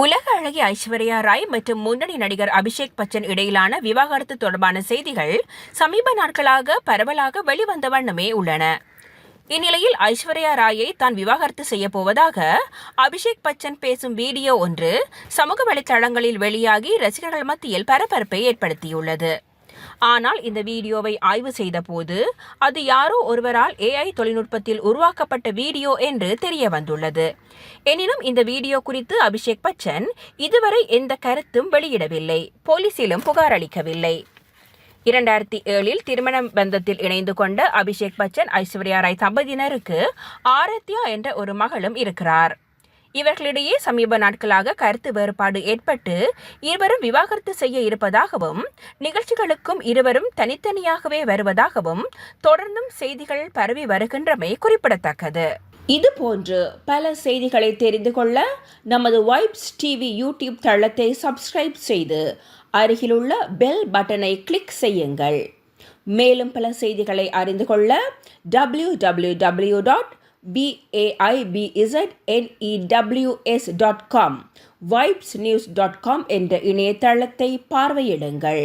உலக அழகி ஐஸ்வர்யா ராய் மற்றும் முன்னணி நடிகர் அபிஷேக் பச்சன் இடையிலான விவாகரத்து தொடர்பான செய்திகள் சமீப நாட்களாக பரவலாக வெளிவந்த வண்ணமே உள்ளன. இந்நிலையில் ஐஸ்வர்யா ராயை தான் விவாகரத்து செய்ய போவதாக அபிஷேக் பச்சன் பேசும் வீடியோ ஒன்று சமூக வலைதளங்களில் வெளியாகி ரசிகர்கள் மத்தியில் பரபரப்பை ஏற்படுத்தியுள்ளது. ஆனால் இந்த வீடியோவை ஆய்வு செய்த போது அது யாரோ ஒருவரால் AI தொழில்நுட்பத்தில் உருவாக்கப்பட்ட வீடியோ என்று தெரிய வந்துள்ளது. எனினும் இந்த வீடியோ குறித்து அபிஷேக் பச்சன் இதுவரை எந்த கருத்தும் வெளியிடவில்லை, போலீசிலும் புகார் அளிக்கவில்லை. 2007 திருமண பந்தத்தில் இணைந்து கொண்ட அபிஷேக் பச்சன் ஐஸ்வர்யா ராய் தம்பதியினருக்கு ஆராத்யா என்ற ஒரு மகளும் இருக்கிறார். இவர்களிடையே சமீப நாட்களாக கருத்து வேறுபாடு ஏற்பட்டு இருவரும் விவாகரத்து செய்ய இருப்பதாகவும் நிகழ்ச்சிகளுக்கும் இருவரும் தனித்தனியாகவே வருவதாகவும் தொடர்ந்தும் செய்திகள் பரவி வருகின்றமை குறிப்பிடத்தக்கது. இதுபோன்று பல செய்திகளை தெரிந்து கொள்ள நமது வைப்ஸ் டிவி யூடியூப் தளத்தை சப்ஸ்கிரைப் செய்து அருகிலுள்ள பெல் பட்டனை கிளிக் செய்யுங்கள். மேலும் பல செய்திகளை அறிந்து கொள்ள www.baibznews.com vibesnews.com என்ற இணையதளத்தை பார்வையிடுங்கள்.